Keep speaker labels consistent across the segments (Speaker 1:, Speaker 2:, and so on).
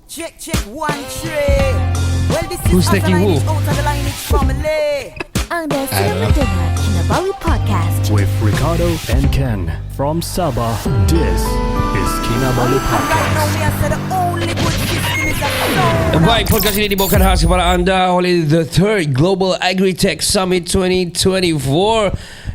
Speaker 1: Check 1 3. Well, this is
Speaker 2: Who's taking who?
Speaker 1: out of the lineage family.
Speaker 3: Anda sedang mendengar Kinabalu Podcast
Speaker 4: with Ricardo and Ken from Sabah. This is Kinabalu Podcast.
Speaker 2: Baik, podcast ini dibawakan khas kepada anda oleh the 3rd Global Agritech Summit 2024.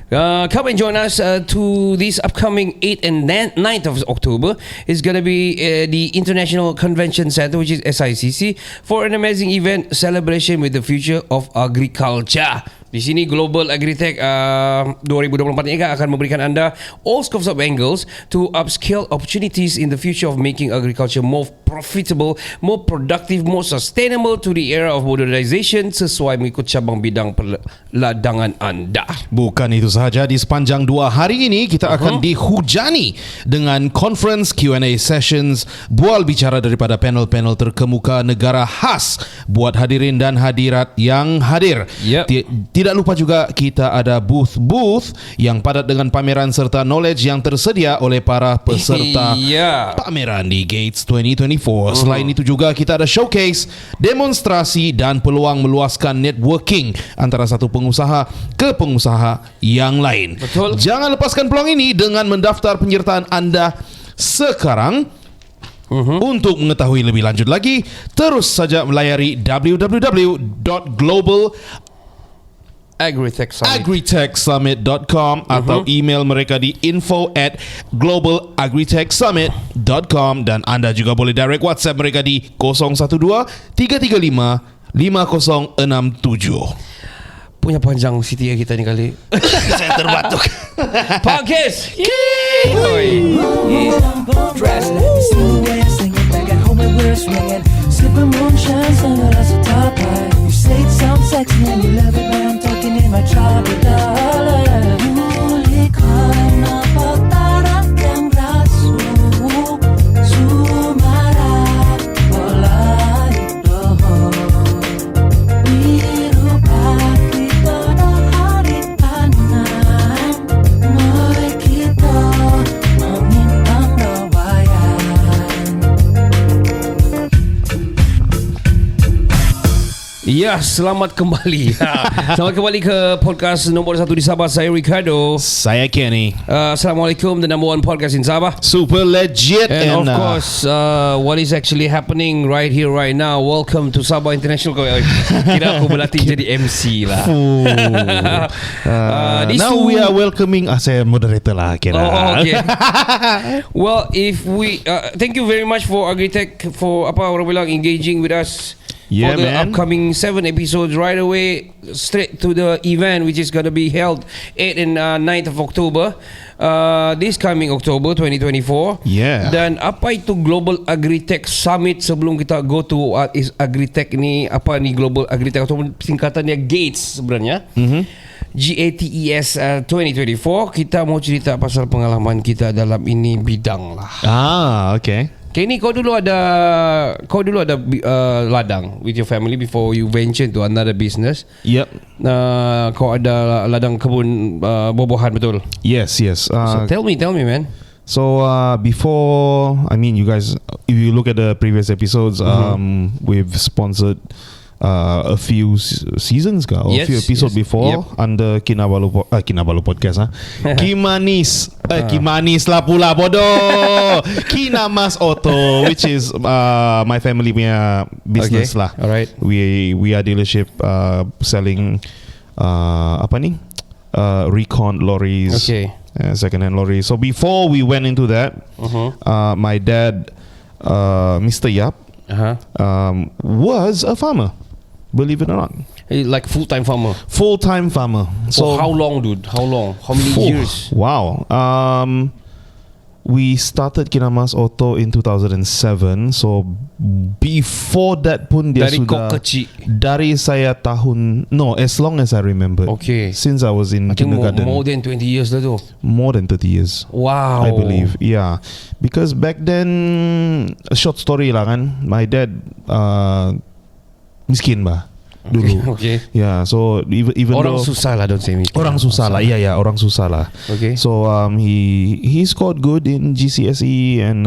Speaker 2: Come and join us to this upcoming 8th and 9th of October. It's going to be the International Convention Center, which is SICC, for an amazing event celebration with the future of agriculture. Di sini Global Agritech 2024 ini akan memberikan anda all scopes of angles to upscale opportunities in the future of making agriculture more profitable, more productive, more sustainable to the era of modernization sesuai mengikut cabang bidang peladangan anda.
Speaker 5: Bukan itu sahaja, di sepanjang 2 hari ini kita akan dihujani dengan conference Q&A sessions, bual bicara daripada panel-panel terkemuka negara khas buat hadirin dan hadirat yang hadir. Tidak lupa juga kita ada booth yang padat dengan pameran serta knowledge yang tersedia oleh para peserta pameran di Gates 2024. Selain itu juga kita ada showcase, demonstrasi dan peluang meluaskan networking antara satu pengusaha ke pengusaha yang lain.
Speaker 2: Betul.
Speaker 5: Jangan lepaskan peluang ini dengan mendaftar penyertaan anda sekarang. Untuk mengetahui lebih lanjut lagi, terus saja melayari agritechsummit.com atau email mereka di info@globalagritechsummit.com, dan anda juga boleh direct WhatsApp mereka di 012-335-5067.
Speaker 2: Punya panjang CTA kita ni kali.
Speaker 5: Saya terbatuk.
Speaker 2: Podcast. Ya, selamat kembali. Selamat kembali ke podcast nombor 1 di Sabah. Saya Ricardo.
Speaker 5: Saya Kenny.
Speaker 2: Assalamualaikum, the number 1 podcast in Sabah.
Speaker 5: Super legit.
Speaker 2: And of course, what is actually happening right here, right now. Welcome to Sabah International. Kira aku berlatih jadi MC lah.
Speaker 5: Now we are welcoming. Saya moderator lah kira.
Speaker 2: Okay. Well, if we thank you very much for Agritech for orang bilang engaging with us.
Speaker 5: Yeah,
Speaker 2: for the
Speaker 5: man.
Speaker 2: upcoming 7 episodes right away, straight to the event, which is going to be held 8th and 9th of October, this coming October 2024.
Speaker 5: Yeah.
Speaker 2: Dan apa itu Global Agritech Summit? Sebelum kita go to what is Agritech ni, apa ni Global Agritech atau singkatannya GATES sebenarnya. GATES 2024. Kita mau cerita pasal pengalaman kita dalam ini bidang lah.
Speaker 5: Okay.
Speaker 2: Kenny, kau dulu ada ladang with your family before you venture into another business.
Speaker 5: Yep.
Speaker 2: Kau ada ladang kebun buah-buahan, betul?
Speaker 5: Yes.
Speaker 2: So tell me man.
Speaker 5: So before, you guys, if you look at the previous episodes, we've sponsored a few seasons ago, a few episodes before, under Kinabalu podcast. Kimanis lah pula bodoh. Kinamas Auto, which is my family punya business lah.
Speaker 2: Alright.
Speaker 5: We are dealership selling recon lorries, second-hand lorries. So before we went into that, my dad, Mr. Yap, was a farmer. Believe it or not.
Speaker 2: Like full-time farmer.
Speaker 5: So
Speaker 2: how long, dude? How many years?
Speaker 5: Wow. We started Kinamas Auto in 2007. So before that pun dia
Speaker 2: dari
Speaker 5: sudah
Speaker 2: kau kecil.
Speaker 5: Dari saya as long as I remember.
Speaker 2: Okay.
Speaker 5: Since I was in kindergarten.
Speaker 2: More than 20 years lah tu.
Speaker 5: More than 30 years.
Speaker 2: Wow.
Speaker 5: I believe. Yeah. Because back then, a short story lah kan. My dad miskin bah dulu.
Speaker 2: Okay.
Speaker 5: Yeah, so even
Speaker 2: orang
Speaker 5: though
Speaker 2: susah lah, don't say miskin.
Speaker 5: Orang susah lah. Yeah, orang susah lah.
Speaker 2: Okay.
Speaker 5: So he scored good in GCSE and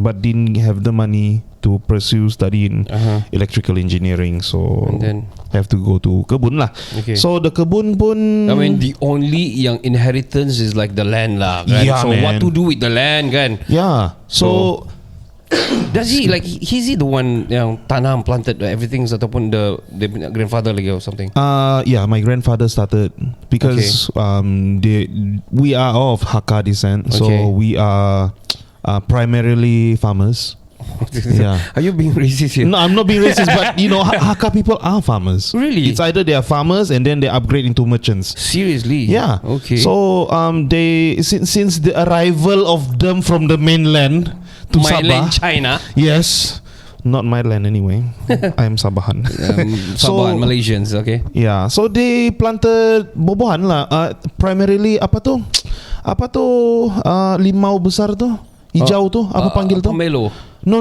Speaker 5: but didn't have the money to pursue study in electrical engineering. So
Speaker 2: And then
Speaker 5: have to go to kebun lah.
Speaker 2: Okay.
Speaker 5: So the kebun pun,
Speaker 2: I mean, the only yang inheritance is like the land lah, kan?
Speaker 5: Yeah,
Speaker 2: so
Speaker 5: man.
Speaker 2: what to do with the land, kan?
Speaker 5: yeah. So
Speaker 2: Does he like is he the one yang tanam planted everything ataupun the grandfather lagi or something?
Speaker 5: yeah, my grandfather started because we are of Hakka descent, so
Speaker 2: Okay.
Speaker 5: we are primarily farmers. Yeah.
Speaker 2: Are you being racist here?
Speaker 5: No, I'm not being racist, but you know, Hakka people are farmers.
Speaker 2: Really?
Speaker 5: It's either they are farmers and then they upgrade into merchants.
Speaker 2: Seriously?
Speaker 5: Yeah.
Speaker 2: Okay.
Speaker 5: So they since the arrival of them from the mainland to
Speaker 2: Mainland
Speaker 5: Sabah.
Speaker 2: China.
Speaker 5: Yes. Not my land anyway. I am Sabahan.
Speaker 2: Sabah Malaysians, okay.
Speaker 5: Yeah, so they planted buah-buahan lah. Primarily apa tu? Limau besar tu, hijau tu, apa panggil tu?
Speaker 2: Pomelo.
Speaker 5: No.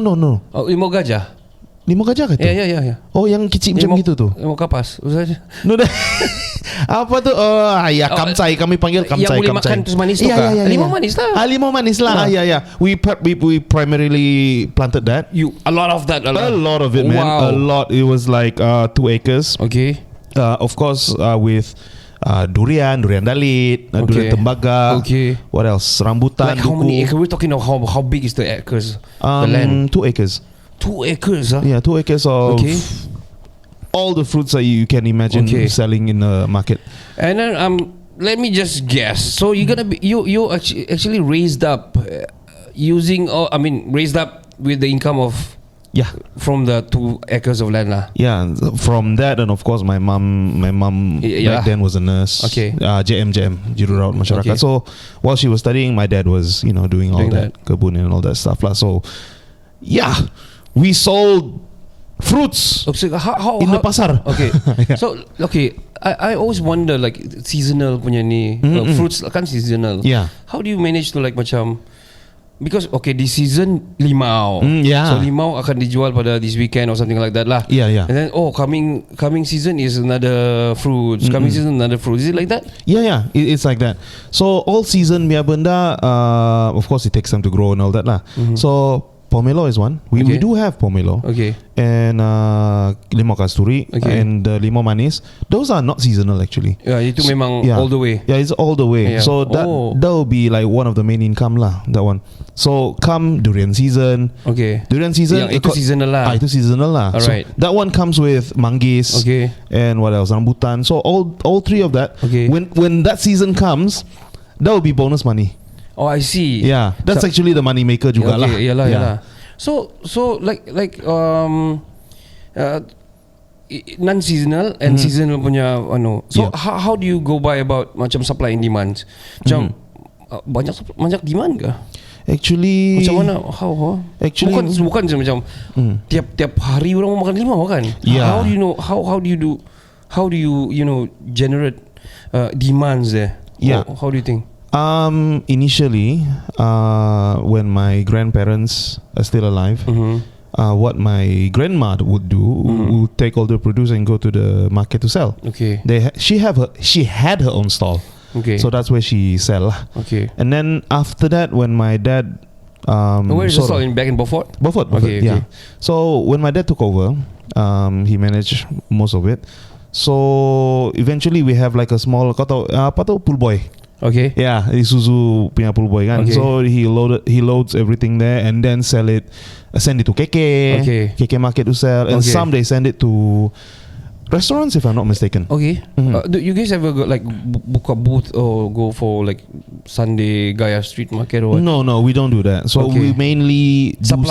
Speaker 2: Oh, limau gajah.
Speaker 5: Limau gajah ke tu?
Speaker 2: Ya.
Speaker 5: Oh, yang kecil macam gitu tu.
Speaker 2: Limau kapas.
Speaker 5: No, apa tu? Kamcai, kami panggil kamcai.
Speaker 2: Yang boleh makan terus manis tu kah? Limau manis lah.
Speaker 5: Limau manis lah. Ya. We primarily planted that.
Speaker 2: A lot of that.
Speaker 5: A lot of it, man.
Speaker 2: Wow.
Speaker 5: A lot. It was like 2 acres.
Speaker 2: Okay.
Speaker 5: Of course, with durian dalit, durian tembaga.
Speaker 2: Okay.
Speaker 5: What else? Rambutan.
Speaker 2: Like how many acres? We're talking of how big is the acres? The land.
Speaker 5: 2 acres.
Speaker 2: 2 acres, huh?
Speaker 5: Yeah, 2 acres of all the fruits that you can imagine selling in the market.
Speaker 2: And then let me just guess. So you're gonna be you actually raised up raised up with the income of from the 2 acres of land lah.
Speaker 5: Yeah, from that, and of course my mom back then was a nurse.
Speaker 2: Okay.
Speaker 5: JM Jururawat Masyarakat.
Speaker 2: Okay.
Speaker 5: So while she was studying, my dad was doing all that kebun and all that stuff lah. So yeah, we sold fruits
Speaker 2: how
Speaker 5: in the pasar.
Speaker 2: Okay. So I always wonder like seasonal punya ni fruits kan seasonal.
Speaker 5: Yeah.
Speaker 2: How do you manage to like macam, because di season limau.
Speaker 5: Yeah.
Speaker 2: So limau akan dijual pada this weekend or something like that lah.
Speaker 5: Yeah.
Speaker 2: And then coming season is another fruits. Coming season another fruit. Is it like that?
Speaker 5: Yeah. It's like that. So all season biar benda, of course it takes time to grow and all that lah. So pomelo is one. We do have pomelo.
Speaker 2: Okay.
Speaker 5: And limau kasturi and limau manis. Those are not seasonal actually.
Speaker 2: Yeah, itu memang all the way.
Speaker 5: Yeah, it's all the way.
Speaker 2: Yeah.
Speaker 5: So that will be like one of the main income lah. That one. So come durian season.
Speaker 2: Okay.
Speaker 5: Durian season.
Speaker 2: Yang itu seasonal lah.
Speaker 5: Itu seasonal lah.
Speaker 2: Alright.
Speaker 5: So that one comes with manggis.
Speaker 2: Okay.
Speaker 5: And what else? Rambutan. So all 3 of that.
Speaker 2: Okay.
Speaker 5: When that season comes, that will be bonus money.
Speaker 2: Oh, I see.
Speaker 5: Yeah, that's actually the money maker juga lah.
Speaker 2: Yalah. So like non-seasonal and seasonal punya So how do you go by about macam supply and demand? Macam banyak demand ke?
Speaker 5: Actually,
Speaker 2: Macam mana? How?
Speaker 5: Actually,
Speaker 2: bukan macam tiap hari orang makan limau kan?
Speaker 5: Yeah.
Speaker 2: How do you know? How do you generate demands there?
Speaker 5: Yeah.
Speaker 2: How do you think?
Speaker 5: Initially, when my grandparents are still alive, what my grandma would do would take all the produce and go to the market to sell.
Speaker 2: Okay.
Speaker 5: She had her own stall.
Speaker 2: Okay.
Speaker 5: So that's where she sell.
Speaker 2: Okay.
Speaker 5: And then after that, when my dad
Speaker 2: where is the stall? Back in Beaufort?
Speaker 5: Beaufort,
Speaker 2: Okay.
Speaker 5: yeah. So when my dad took over, he managed most of it. So eventually we have like a small pool boy.
Speaker 2: Okay.
Speaker 5: Yeah, Isuzu punya pool boy kan.
Speaker 2: Okay.
Speaker 5: So he loads everything there and then send it to KK market to sell, and some they send it to restaurants if I'm not mistaken.
Speaker 2: Okay. Do you guys ever go, like book a booth or go for like Sunday Gaya street market or what?
Speaker 5: No, we don't do that. So we mainly do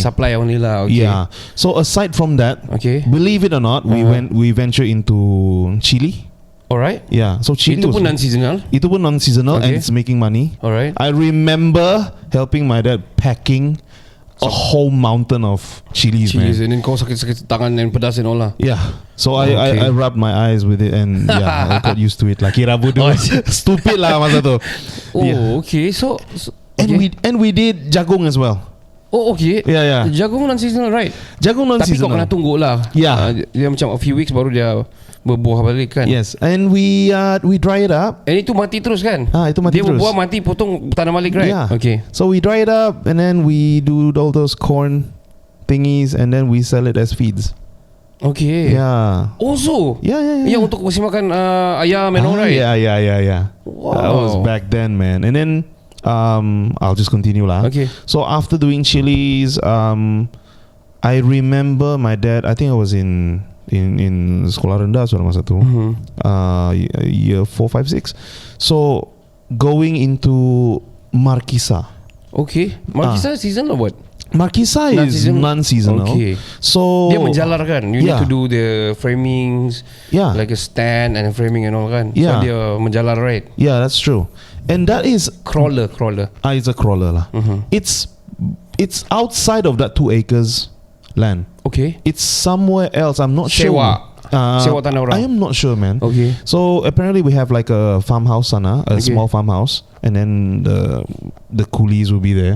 Speaker 2: supply only lah. Okay.
Speaker 5: Yeah. So aside from that, believe it or not, we venture into chili.
Speaker 2: Alright.
Speaker 5: Yeah. So chili
Speaker 2: Itu pun non-seasonal.
Speaker 5: And it's making money.
Speaker 2: Alright.
Speaker 5: I remember helping my dad packing a whole mountain of chilies, man.
Speaker 2: And then kau sakit tangan and pedas and all lah.
Speaker 5: Yeah. So I rubbed my eyes with it and I got used to it. Like kira bodoh. Stupid lah masa tu.
Speaker 2: Okay. So
Speaker 5: and we did jagung as well.
Speaker 2: Oh, okay.
Speaker 5: Yeah.
Speaker 2: Jagung non-seasonal, right?
Speaker 5: Jagung non-seasonal.
Speaker 2: Tapi kau kena tunggu lah.
Speaker 5: Yeah.
Speaker 2: Dia macam a few weeks baru dia berbuah balik kan.
Speaker 5: Yes. And we dry it up.
Speaker 2: And itu mati terus kan?
Speaker 5: Itu mati terus.
Speaker 2: Dia berbuah mati, potong tanam balik, right?
Speaker 5: Yeah.
Speaker 2: Okay.
Speaker 5: So we dry it up and then we do all those corn thingies, and then we sell it as feeds.
Speaker 2: Okay.
Speaker 5: Yeah.
Speaker 2: Also.
Speaker 5: Yeah.
Speaker 2: Yang untuk kasi makan ayam and all, right?
Speaker 5: Yeah.
Speaker 2: Wow.
Speaker 5: That was back then, man. And then I'll just continue lah.
Speaker 2: Okay.
Speaker 5: So after doing chilies, I remember my dad. I think I was in sekolah rendah sudah masa tu. Year 4, 5, 6. So going into Markisa.
Speaker 2: Okay. Markisa season or what?
Speaker 5: Markisa is non-seasonal.
Speaker 2: Okay.
Speaker 5: So
Speaker 2: dia menjalarkan. You need
Speaker 5: yeah.
Speaker 2: to do the framings,
Speaker 5: Yeah.
Speaker 2: like a stand and a framing and all kan.
Speaker 5: Yeah.
Speaker 2: So dia menjalar, right?
Speaker 5: Yeah, that's true. And that is
Speaker 2: Crawler.
Speaker 5: it's a crawler lah. It's outside of that 2 acres land.
Speaker 2: Okay.
Speaker 5: It's somewhere else. I'm not
Speaker 2: Sewa.
Speaker 5: sure.
Speaker 2: Sewa tanah orang.
Speaker 5: I am not sure, man.
Speaker 2: Okay.
Speaker 5: So apparently we have like a farmhouse sana, a small farmhouse, and then the coolies will be there.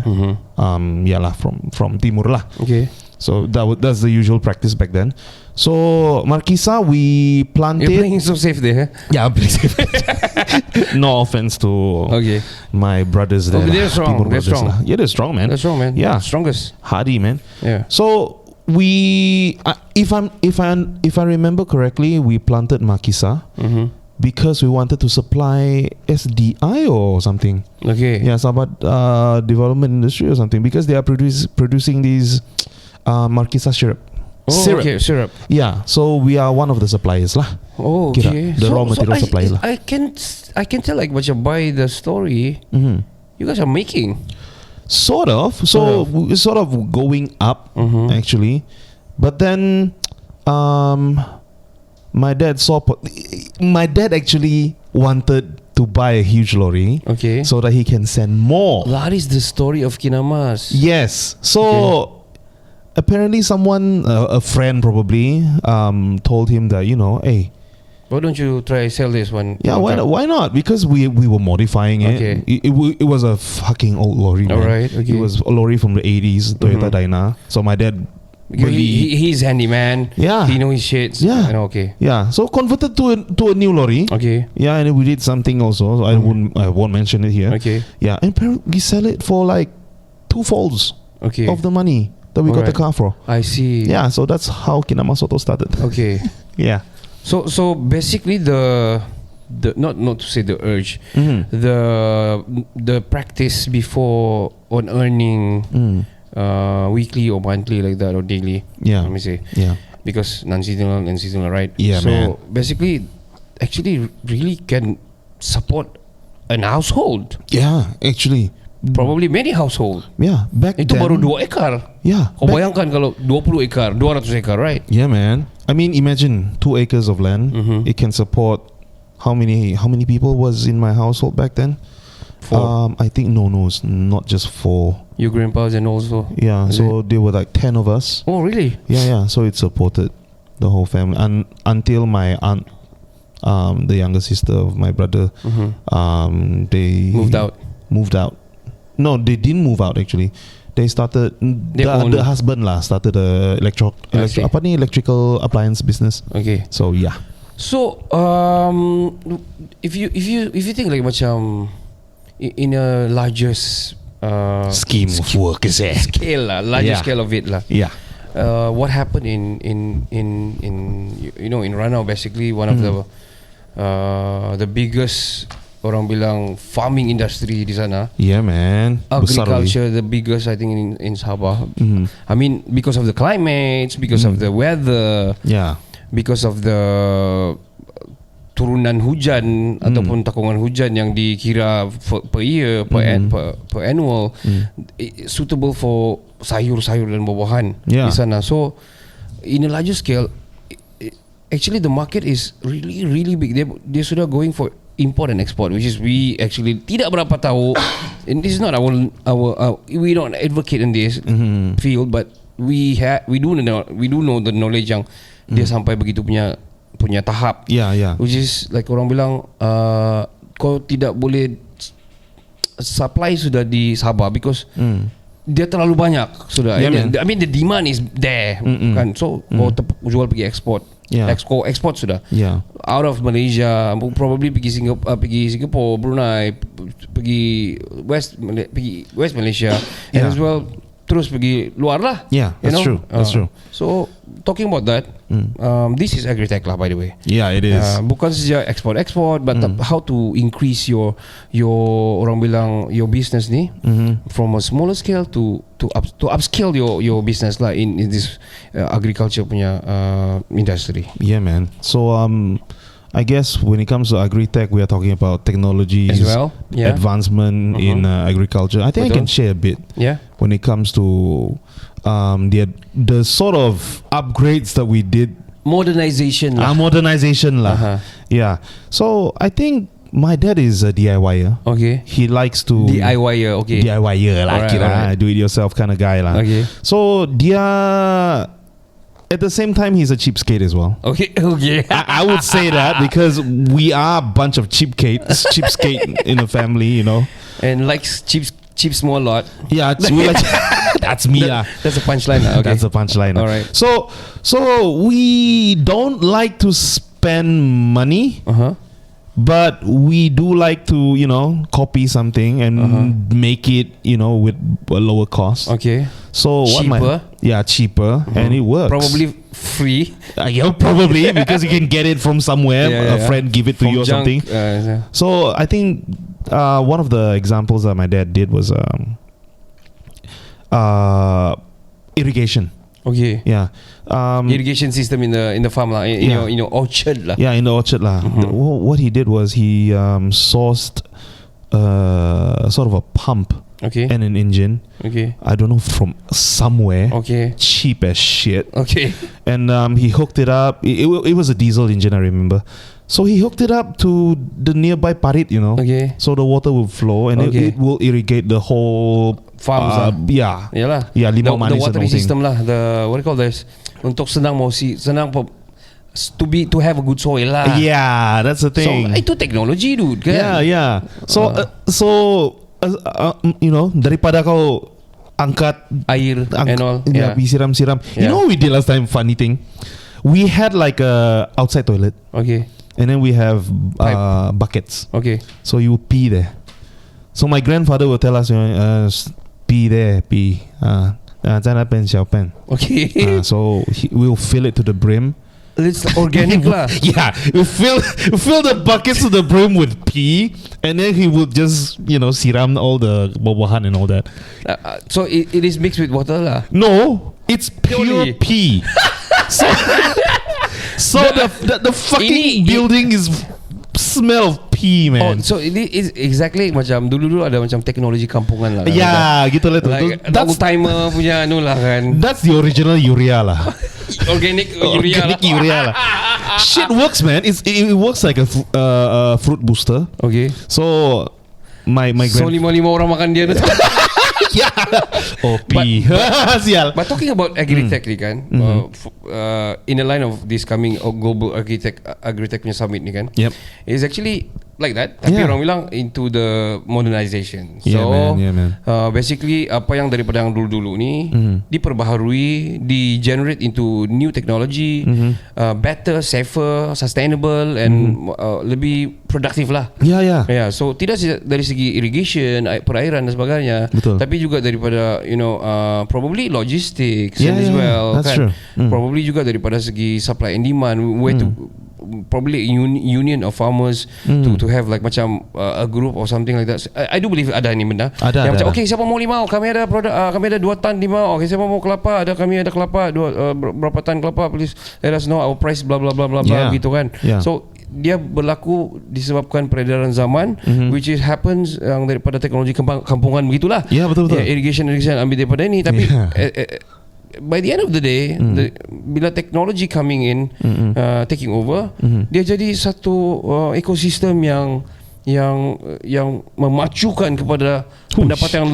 Speaker 5: Yeah lah, from timur lah.
Speaker 2: Okay.
Speaker 5: So that's the usual practice back then. So Markisa, we planted.
Speaker 2: You're playing so safe there.
Speaker 5: Yeah, I'm pretty safe. No offense to
Speaker 2: Okay.
Speaker 5: my brothers there.
Speaker 2: They're strong.
Speaker 5: Timur
Speaker 2: They're
Speaker 5: brothers
Speaker 2: strong.
Speaker 5: lah. Yeah, they're strong, man.
Speaker 2: That's strong, man.
Speaker 5: Yeah.
Speaker 2: Strongest.
Speaker 5: Hardy, man.
Speaker 2: Yeah.
Speaker 5: So we, if I remember correctly, we planted Markisa because we wanted to supply SDI or something.
Speaker 2: Okay.
Speaker 5: Yeah, Sabah development industry or something, because they are producing these Markisa syrup.
Speaker 2: Oh, okay, syrup.
Speaker 5: Yeah, so we are one of the suppliers lah.
Speaker 2: Oh,
Speaker 5: Kira,
Speaker 2: okay.
Speaker 5: the raw material supplier lah.
Speaker 2: I can tell like macam by the story, you guys are making.
Speaker 5: Sort of. So we're sort of going up actually, but then my dad actually wanted to buy a huge lorry,
Speaker 2: Okay.
Speaker 5: so that he can send more.
Speaker 2: That is the story of Kinamas.
Speaker 5: Yes. So apparently someone, a friend probably, told him that, hey,
Speaker 2: Why don't you try sell this one?
Speaker 5: yeah, why not? Because we were modifying it.
Speaker 2: Okay.
Speaker 5: It was a fucking old lorry, man.
Speaker 2: Alright, okay.
Speaker 5: It was a lorry from the 80s, Toyota Dyna. So my dad
Speaker 2: He's handyman.
Speaker 5: Yeah.
Speaker 2: He knows his shit.
Speaker 5: Yeah.
Speaker 2: Okay.
Speaker 5: Yeah, so converted to a new lorry.
Speaker 2: Okay.
Speaker 5: Yeah, and we did something also. So I won't mention it here.
Speaker 2: Okay.
Speaker 5: Yeah, and apparently we sell it for like 2 folds
Speaker 2: Okay.
Speaker 5: of the money that we got the car for.
Speaker 2: I see.
Speaker 5: Yeah, so that's how Kinama Soto started.
Speaker 2: Okay.
Speaker 5: Yeah.
Speaker 2: So basically the not to say the urge, the practice before on earning weekly or monthly like that or daily.
Speaker 5: Yeah.
Speaker 2: Let me say.
Speaker 5: Yeah.
Speaker 2: Because non-seasonal and seasonal, right?
Speaker 5: Yeah,
Speaker 2: so
Speaker 5: man.
Speaker 2: basically, actually, really can support an household.
Speaker 5: Yeah, actually.
Speaker 2: Probably many household.
Speaker 5: Yeah, back
Speaker 2: Itu
Speaker 5: then.
Speaker 2: baru 2 ekar.
Speaker 5: Yeah.
Speaker 2: Kau bayangkan kalau 20 ekar, 200 ekar, right?
Speaker 5: Yeah, man. I mean, imagine 2 acres of land. It can support how many people was in my household back then?
Speaker 2: 4.
Speaker 5: I think no, it's not just 4.
Speaker 2: Your grandpas and also.
Speaker 5: Yeah,
Speaker 2: Is
Speaker 5: so there were like 10 of us.
Speaker 2: Oh, really?
Speaker 5: Yeah. So it supported the whole family, and until my aunt, the younger sister of my brother, they
Speaker 2: Moved out.
Speaker 5: No, they didn't move out actually. They started the husband lah started a electrical appliance business.
Speaker 2: Okay.
Speaker 5: So yeah.
Speaker 2: So if you think like macam in a larger
Speaker 5: Scheme of work is there.
Speaker 2: scale lah, larger
Speaker 5: Yeah.
Speaker 2: scale of it lah.
Speaker 5: Yeah.
Speaker 2: What happened in Ranau, basically one of the biggest, orang bilang, farming industry di sana.
Speaker 5: Yeah, man.
Speaker 2: Agriculture, the biggest I think in Sabah. I mean, because of the climates, because of the weather,
Speaker 5: Yeah.
Speaker 2: because of the turunan hujan ataupun takungan hujan yang dikira per year, per annual, suitable for sayur-sayur dan buah-buahan
Speaker 5: Yeah.
Speaker 2: di sana. So in a larger scale, actually the market is really really big. They sudah going for import and export, which is we actually tidak berapa tahu. And this is not our we don't advocate in this field, but we do know the knowledge yang dia sampai begitu punya tahap.
Speaker 5: Yeah.
Speaker 2: Which is like orang bilang, kau tidak boleh supply sudah di Sabah because dia terlalu banyak sudah.
Speaker 5: Yeah, man.
Speaker 2: I mean the demand is there kan. So kau jual pergi export.
Speaker 5: Yeah.
Speaker 2: Export sudah.
Speaker 5: Yeah.
Speaker 2: Out of Malaysia, probably pergi Singapore, Brunei, pergi West Malaysia, and
Speaker 5: Yeah.
Speaker 2: as well terus pergi luar lah.
Speaker 5: Yeah,
Speaker 2: you
Speaker 5: that's
Speaker 2: know?
Speaker 5: true. That's true.
Speaker 2: So talking about that, this is Agritech lah, by the way.
Speaker 5: Yeah, it is.
Speaker 2: Bukan saja export, but how to increase your orang bilang your business ni from a smaller scale to upscale your business lah in this agriculture punya industry.
Speaker 5: Yeah, man. So I guess when it comes to Agritech, we are talking about technologies,
Speaker 2: As well, yeah.
Speaker 5: advancement in agriculture. I think I can share a bit.
Speaker 2: Yeah.
Speaker 5: When it comes to the sort of upgrades that we did.
Speaker 2: Modernization lah.
Speaker 5: Modernization lah. Yeah. So I think my dad is a DIYer.
Speaker 2: Okay.
Speaker 5: He likes to
Speaker 2: DIYer, okay.
Speaker 5: DIYer lah,
Speaker 2: Alright.
Speaker 5: do it yourself kind of guy lah.
Speaker 2: Okay.
Speaker 5: So dia, at the same time, he's a cheapskate as well.
Speaker 2: Okay.
Speaker 5: I would say that because we are a bunch of cheapskate in the family, you know.
Speaker 2: And likes cheap small lot.
Speaker 5: Yeah, we like that's me lah.
Speaker 2: That's a punchline lah. Okay.
Speaker 5: That's a punchline.
Speaker 2: Alright.
Speaker 5: So we don't like to spend money. But we do like to, copy something and make it, with a lower cost.
Speaker 2: Okay.
Speaker 5: So
Speaker 2: cheaper.
Speaker 5: Cheaper, and it works.
Speaker 2: Probably free.
Speaker 5: Yeah, probably because you can get it from somewhere. A friend give it to
Speaker 2: from
Speaker 5: you or
Speaker 2: junk,
Speaker 5: something. So I think one of the examples that my dad did was irrigation.
Speaker 2: Okay.
Speaker 5: Yeah.
Speaker 2: Irrigation system in the farm lah, in your orchard lah.
Speaker 5: Yeah, in the orchard lah. What he did was he sourced sort of a pump.
Speaker 2: Okay.
Speaker 5: And an engine.
Speaker 2: Okay.
Speaker 5: I don't know, from somewhere.
Speaker 2: Okay.
Speaker 5: Cheap as shit.
Speaker 2: Okay.
Speaker 5: And he hooked it up. It was a diesel engine, I remember. So he hooked it up to the nearby parit,
Speaker 2: Okay.
Speaker 5: So the water will flow and it will irrigate the whole
Speaker 2: farms.
Speaker 5: Yeah.
Speaker 2: Yalah.
Speaker 5: Yeah,
Speaker 2: the
Speaker 5: manis
Speaker 2: watering system lah. The what do you call this? Untuk senang to have a good soil lah.
Speaker 5: Yeah, that's the thing.
Speaker 2: So itu technology, dude. Kan?
Speaker 5: Yeah. So daripada kau angkat
Speaker 2: air and all.
Speaker 5: Yeah, siram-siram. You know what we did last time? Funny thing. We had like a outside toilet. Okay. And then we have buckets. Okay. So you pee there. So my grandfather will tell us, pee there, pee. 在那边小便. Okay. So we'll fill it to the brim.
Speaker 2: It's organic lah.
Speaker 5: Yeah, you fill the buckets to the brim with pee, and then he would just siram all the buah-buahan and all that.
Speaker 2: So it is mixed with water lah.
Speaker 5: No, it's pure pee. So the fucking building is smell of pee, man.
Speaker 2: So it is exactly macam dulu ada macam teknologi kampungan lah.
Speaker 5: Yeah, gitu lah tu.
Speaker 2: That's timer punya anu lah kan.
Speaker 5: That's the original urea lah.
Speaker 2: Organic
Speaker 5: urea lah. Shit works, man. It works like a fruit booster. Okay. So my
Speaker 2: so 5 orang makan dia.
Speaker 5: Yeah. Pee. Sial.
Speaker 2: But talking about Agritech ni kan, in the line of this coming global Agritech punya summit ni kan, is actually like that. Tapi orang bilang into the modernization. So man. Basically apa yang daripada yang dulu-dulu ni diperbaharui, di-generate into new technology, better, safer, sustainable and lebih produktif lah. Yeah. So tidak dari segi irrigation, perairan dan sebagainya. Betul. Tapi juga daripada probably logistics as well.
Speaker 5: That's
Speaker 2: kan?
Speaker 5: True.
Speaker 2: Probably juga daripada segi supply and demand, where to probably union of farmers to have like macam a group or something like that. I do believe ada ni benda. Ada. Macam okay, siapa mau limau? Kami ada produk, kami ada 2 tan limau. Okay, siapa mau kelapa? Kami ada kelapa, berapa tan kelapa? Please let us know our price, blah blah blah blah blah gitu kan. So dia berlaku disebabkan peredaran zaman, which is happens yang daripada teknologi kampungan begitulah. Ya, betul. Irrigation ambil daripada ini, tapi by the end of the day, bila teknologi coming in, taking over, dia jadi satu ekosistem yang memacukan kepada pendapatan yang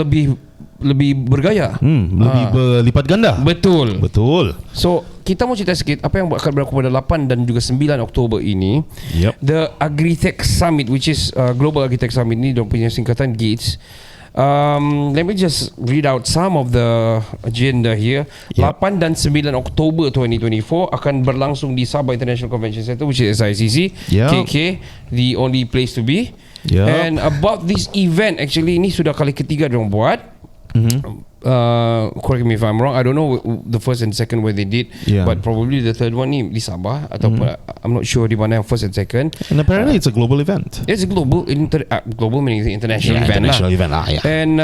Speaker 2: lebih bergaya,
Speaker 5: lebih berlipat ganda. Betul.
Speaker 2: So kita mau cerita sikit apa yang akan berlaku pada 8 dan juga 9 Oktober ini. The Agritech Summit, which is Global Agritech Summit ni, dia punya singkatan GATES. Let me just read out some of the agenda here. 8 dan 9 Oktober 2024 akan berlangsung di Sabah International Convention Center, which is SICC. KK, the only place to be. And about this event, actually ini sudah kali ketiga diorang buat. correct me if I'm wrong, I don't know the first and second where they did,
Speaker 5: Yeah.
Speaker 2: but probably the third one ni di Sabah ataupun I'm not sure di mana yang first and second.
Speaker 5: And apparently it's a global event.
Speaker 2: It's a global global meaning international event
Speaker 5: international
Speaker 2: lah.
Speaker 5: event lah. Yeah.
Speaker 2: And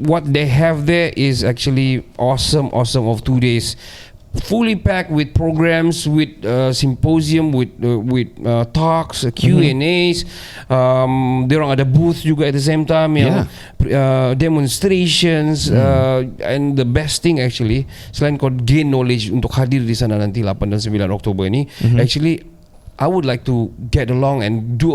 Speaker 2: what they have there is actually awesome of 2 days, fully packed with programs, with symposium, with talks, Q&As. Diorang ada booth juga at the same time, yang demonstrations, and the best thing actually, selain kau gain knowledge untuk hadir di sana nanti 8 dan 9 Oktober ni, actually I would like to get along and do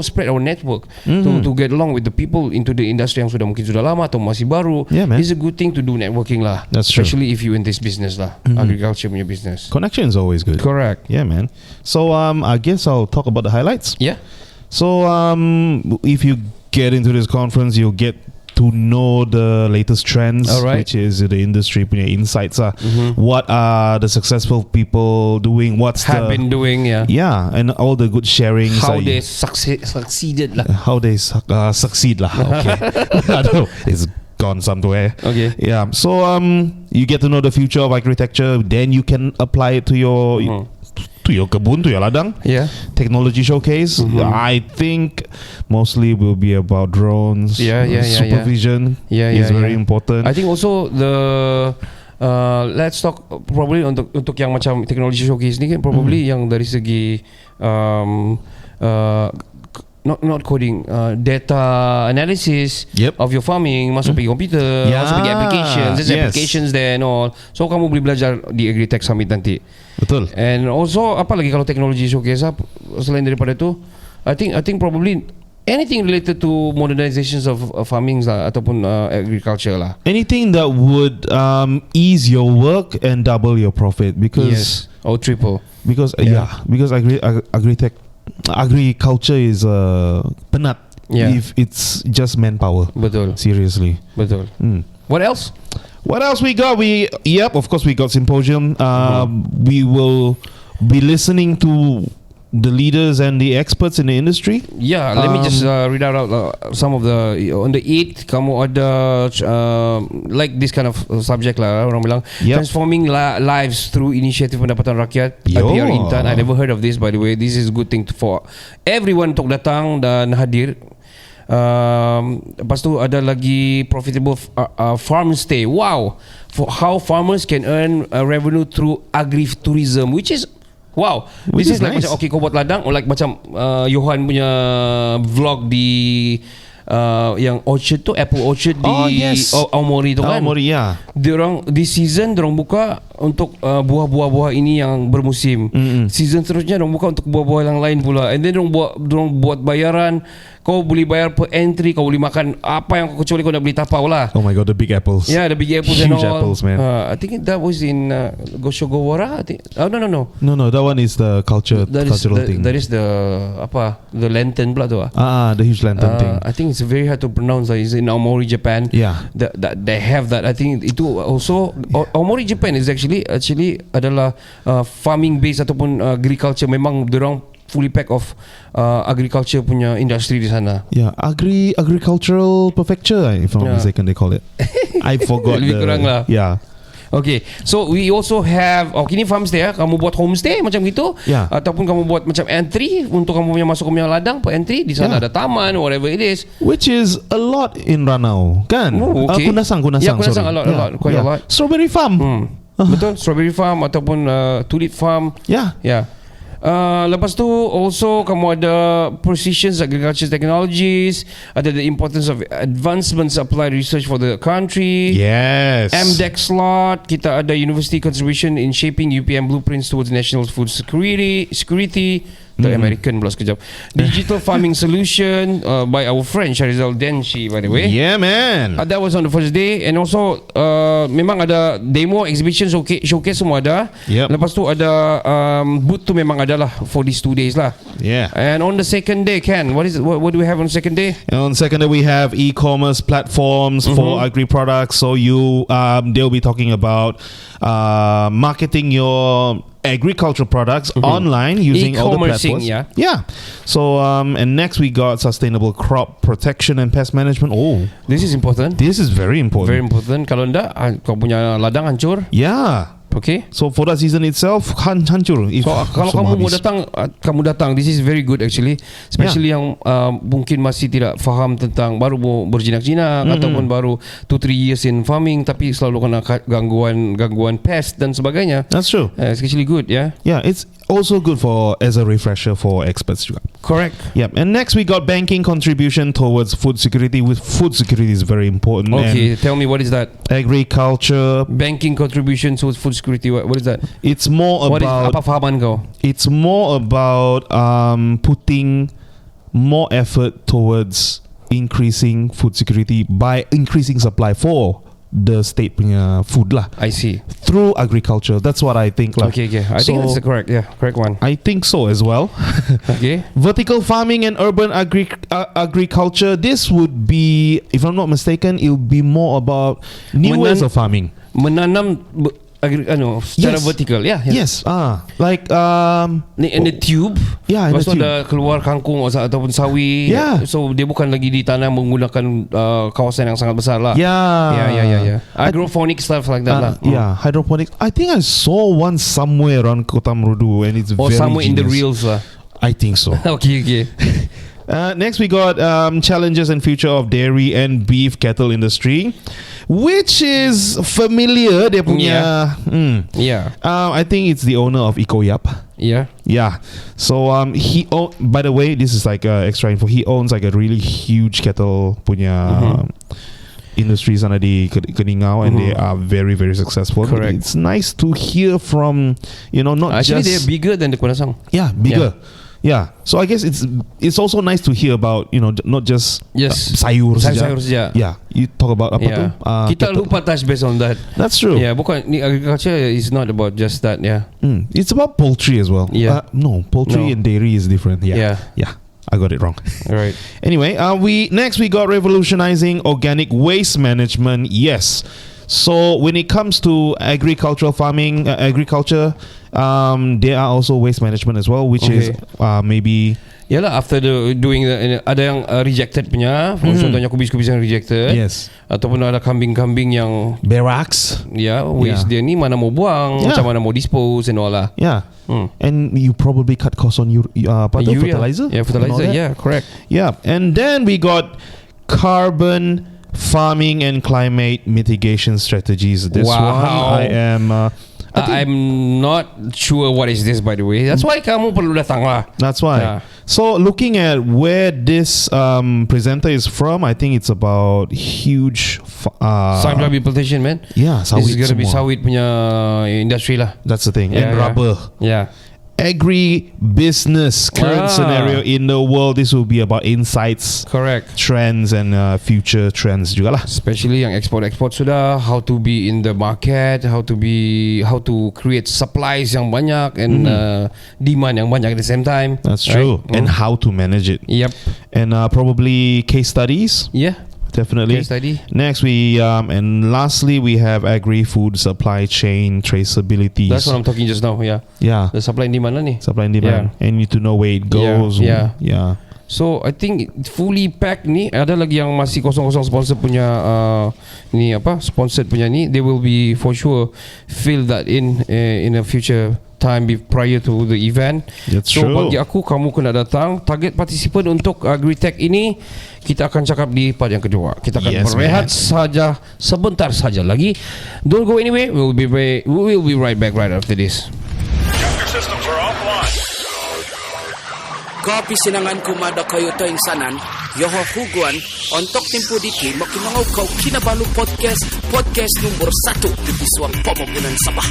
Speaker 2: spread our network to get along with the people into the industry yang mungkin sudah lama atau masih baru.
Speaker 5: Yeah, man.
Speaker 2: It's a good thing to do networking lah.
Speaker 5: That's true.
Speaker 2: Especially if you in this business lah, agriculture punya business.
Speaker 5: Connection is always good.
Speaker 2: Correct.
Speaker 5: Yeah, man. So I guess I'll talk about the highlights.
Speaker 2: Yeah.
Speaker 5: So if you get into this conference, you'll get to know the latest trends, which is the industry punya insights. What are the successful people doing?
Speaker 2: Have been doing,
Speaker 5: yeah, and all the good sharings.
Speaker 2: How they succeeded lah.
Speaker 5: How they succeed lah. Okay, I don't know. It's gone somewhere.
Speaker 2: Okay.
Speaker 5: Yeah. So you get to know the future of agriculture. Then you can apply it to your to your kebun, to your ladang.
Speaker 2: Yeah.
Speaker 5: Technology showcase. I think mostly will be about drones. Supervision is very important.
Speaker 2: I think also the let's talk probably untuk yang macam technology showcase ni kan, probably yang dari segi not coding, data analysis of your farming, masuk pergi komputer, masuk pergi applications, there's applications there and all. So kamu boleh belajar di Agritech Summit nanti.
Speaker 5: Betul.
Speaker 2: And also apa lagi kalau technology showcase selain daripada tu, I think probably anything related to modernizations of farming lah, ataupun agriculture lah.
Speaker 5: Anything that would ease your work and double your profit, because
Speaker 2: or triple.
Speaker 5: Because because Agritech agriculture is penat if it's just manpower.
Speaker 2: Betul.
Speaker 5: Seriously.
Speaker 2: Betul. What else?
Speaker 5: What else we got? Of course we got symposium. We will be listening to the leaders and the experts in the industry.
Speaker 2: Yeah, let me just read out some of the on the 8th kamu ada like this kind of subject lah, orang bilang transforming lives through initiative pendapatan rakyat. IPR Intan. I never heard of this, by the way. This is a good thing for everyone untuk datang dan hadir. Lepas tu ada lagi profitable farm stay. Wow, for how farmers can earn revenue through agri-tourism, which is wow. This is like nice. Macam okay kau buat ladang, or like macam Johan punya vlog di yang orchard tu, apple orchard di Aomori tu kan.
Speaker 5: Aomori,
Speaker 2: Diorang di season diorang buka untuk buah-buah ini yang bermusim. Season seterusnya diorang buka untuk buah-buah yang lain pula. And then diorang buat bayaran. Kau boleh bayar per entry, kau boleh makan apa yang kau kecuali kau nak beli tapau lah.
Speaker 5: Oh my god, the big apples.
Speaker 2: Yeah, the big apples.
Speaker 5: Huge
Speaker 2: and all.
Speaker 5: apples, man.
Speaker 2: I think that was in Goshogowara. I think. Oh no.
Speaker 5: No, that one is the cultural thing.
Speaker 2: That is the the lantern pula tu.
Speaker 5: The huge lantern thing.
Speaker 2: I think it's very hard to pronounce. It's in Aomori, Japan.
Speaker 5: Yeah.
Speaker 2: That they have that. I think itu also Aomori, Japan is actually adalah farming based ataupun agriculture. Memang diorang fully pack of agriculture punya industri di sana.
Speaker 5: Yeah, agricultural prefecture, if I'm not mistaken, they call it. I forgot.
Speaker 2: Lebih kurang lah.
Speaker 5: Yeah.
Speaker 2: Okay, so we also have kini farmstay kamu buat homestay macam gitu, ataupun kamu buat macam entry untuk kamu punya masuk ke punya ladang per entry di sana ada taman, whatever it is,
Speaker 5: which is a lot in Ranau kan. Kunasang
Speaker 2: a lot, quite a lot.
Speaker 5: Strawberry farm.
Speaker 2: Betul, strawberry farm ataupun tulip farm. Lepas tu also kamu ada precision agriculture technologies, ada the importance of advancements applied research for the country.
Speaker 5: Yes.
Speaker 2: MDEC slot, kita ada university contribution in shaping UPM blueprints towards national food security. The American pula sekejap. Digital farming solution by our friend Sharizal Denshi, by the way.
Speaker 5: Yeah, man.
Speaker 2: That was on the first day. And also memang ada demo, exhibition, showcase semua ada. Lepas tu ada booth tu memang ada lah for these 2 days lah.
Speaker 5: Yeah.
Speaker 2: And on the second day, Ken, what do we have on the second day?
Speaker 5: And on the second day we have e-commerce platforms for agri products. So they'll be talking about marketing your agricultural products online using all the
Speaker 2: E-commercing,
Speaker 5: platforms.
Speaker 2: yeah.
Speaker 5: So and next we got sustainable crop protection and pest management. Oh,
Speaker 2: This is important.
Speaker 5: this is very important.
Speaker 2: Very important. Kalau enggak, kau punya ladang hancur.
Speaker 5: Yeah.
Speaker 2: Okay.
Speaker 5: So for that season itself, hancur. If
Speaker 2: So kalau
Speaker 5: semua
Speaker 2: kamu mau
Speaker 5: habis.
Speaker 2: datang, kamu datang. This is very good actually. Especially yang mungkin masih tidak faham tentang baru mau berjinak-jinak ataupun baru 2-3 years in farming tapi selalu kena gangguan pest dan sebagainya.
Speaker 5: That's true.
Speaker 2: It's actually good, yeah.
Speaker 5: Yeah, it's also good for as a refresher for experts juga.
Speaker 2: Correct.
Speaker 5: Yep. And next we got banking contribution towards food security. With food security is very important.
Speaker 2: Okay, tell me what is that?
Speaker 5: And agriculture.
Speaker 2: Banking contribution towards food security. What is that?
Speaker 5: It's more
Speaker 2: What is
Speaker 5: about.
Speaker 2: apa fahaman kau?
Speaker 5: It's more about putting more effort towards increasing food security by increasing supply for the state punya food lah
Speaker 2: I see.
Speaker 5: through agriculture. That's what I think lah.
Speaker 2: Okay. I think that's the correct one.
Speaker 5: I think so as well.
Speaker 2: Okay.
Speaker 5: Vertical farming and urban agriculture. This would be, if I'm not mistaken, it would be more about new ways of farming.
Speaker 2: Menanam secara
Speaker 5: Yes.
Speaker 2: vertical, yeah.
Speaker 5: Yes. Like
Speaker 2: In the tube.
Speaker 5: Yeah, in
Speaker 2: Lepas
Speaker 5: the
Speaker 2: tu
Speaker 5: tube.
Speaker 2: ada keluar kangkung ataupun sawi.
Speaker 5: Yeah.
Speaker 2: So dia bukan lagi ditanam menggunakan kawasan yang sangat besar lah.
Speaker 5: Yeah.
Speaker 2: Agrophonic stuff like that lah.
Speaker 5: Yeah, hydroponics. I think I saw one somewhere around Kota and it's
Speaker 2: Or
Speaker 5: very
Speaker 2: somewhere in the
Speaker 5: genius.
Speaker 2: reels lah.
Speaker 5: I think so.
Speaker 2: Okay.
Speaker 5: Next we got challenges and future of dairy and beef cattle industry, which is familiar. Dia punya.
Speaker 2: Yeah.
Speaker 5: I think it's the owner of Ikoyap.
Speaker 2: Yeah.
Speaker 5: Yeah. So he by the way, this is like extra info. He owns like a really huge cattle punya industry sana di Keningau, and they are very, very successful.
Speaker 2: Correct.
Speaker 5: It's nice to hear from, not
Speaker 2: Actually,
Speaker 5: just
Speaker 2: they're bigger than the Kunasang.
Speaker 5: yeah, bigger. Yeah. So I guess it's also nice to hear about, not just sayur saja. Yeah. You talk about apa tu?
Speaker 2: Kita lupa touch base on that.
Speaker 5: That's true.
Speaker 2: Yeah, bukan ni agriculture is not about just that. Yeah.
Speaker 5: It's about poultry as well.
Speaker 2: Yeah.
Speaker 5: No, poultry
Speaker 2: No.
Speaker 5: and dairy is different. Yeah. I got it wrong.
Speaker 2: Right.
Speaker 5: Anyway, we got revolutionizing organic waste management. Yes. So when it comes to agricultural farming, there are also waste management as well, which is maybe.
Speaker 2: Yalah, after doing ada yang rejected punya, contohnya kubis-kubis yang rejected.
Speaker 5: Yes.
Speaker 2: Ataupun ada kambing-kambing yang
Speaker 5: Barracks.
Speaker 2: waste dia ni mana mau buang, macam mana mau dispose and all lah.
Speaker 5: Yeah. And you probably cut costs on fertilizer.
Speaker 2: Yeah, fertilizer. Yeah, correct.
Speaker 5: Yeah. And then we got carbon farming and climate mitigation strategies. This one I am.
Speaker 2: I'm not sure what is this, by the way. That's why kamu perlu datang lah.
Speaker 5: That's why.
Speaker 2: Yeah.
Speaker 5: So looking at where this presenter is from, I think it's about huge.
Speaker 2: Sawit plantation, man.
Speaker 5: Yeah, sawit.
Speaker 2: This is gonna be
Speaker 5: semua.
Speaker 2: sawit punya industry lah.
Speaker 5: That's the thing.
Speaker 2: Yeah,
Speaker 5: And rubber.
Speaker 2: Yeah.
Speaker 5: Agri-business current scenario in the world. This will be about insights,
Speaker 2: Correct.
Speaker 5: trends, and future trends juga lah.
Speaker 2: Especially yang export sudah, how to be in the market, how to create supplies yang banyak and demand yang banyak at the same time.
Speaker 5: That's true.
Speaker 2: Right?
Speaker 5: And how to manage it.
Speaker 2: Yep.
Speaker 5: And probably case studies.
Speaker 2: Yeah.
Speaker 5: Definitely.
Speaker 2: Case study.
Speaker 5: Next we and lastly we have agri-food supply chain traceability.
Speaker 2: That's what I'm talking just now. Yeah.
Speaker 5: Yeah.
Speaker 2: The supply and demand lah ni.
Speaker 5: Supply and demand. And you need to know where it goes.
Speaker 2: Yeah.
Speaker 5: So
Speaker 2: I think fully packed ni. Ada lagi yang masih kosong-kosong sponsor punya sponsored punya ni. They will be for sure fill that in a future time prior to the event.
Speaker 5: That's
Speaker 2: so
Speaker 5: true.
Speaker 2: bagi aku, kamu kena datang. Target participant untuk Agritech ini kita akan cakap di part yang kedua. Kita akan berehat saja sebentar saja lagi. Don't go anywhere. We will be right back right after this.
Speaker 6: Systems are offline.
Speaker 1: Kopi sinangan kumada kayo to insanan, yoho huguan, ontok timpo diki, makimangaw kau Kinabalu podcast nomor 1 di Biswang Pemogunan Sabah.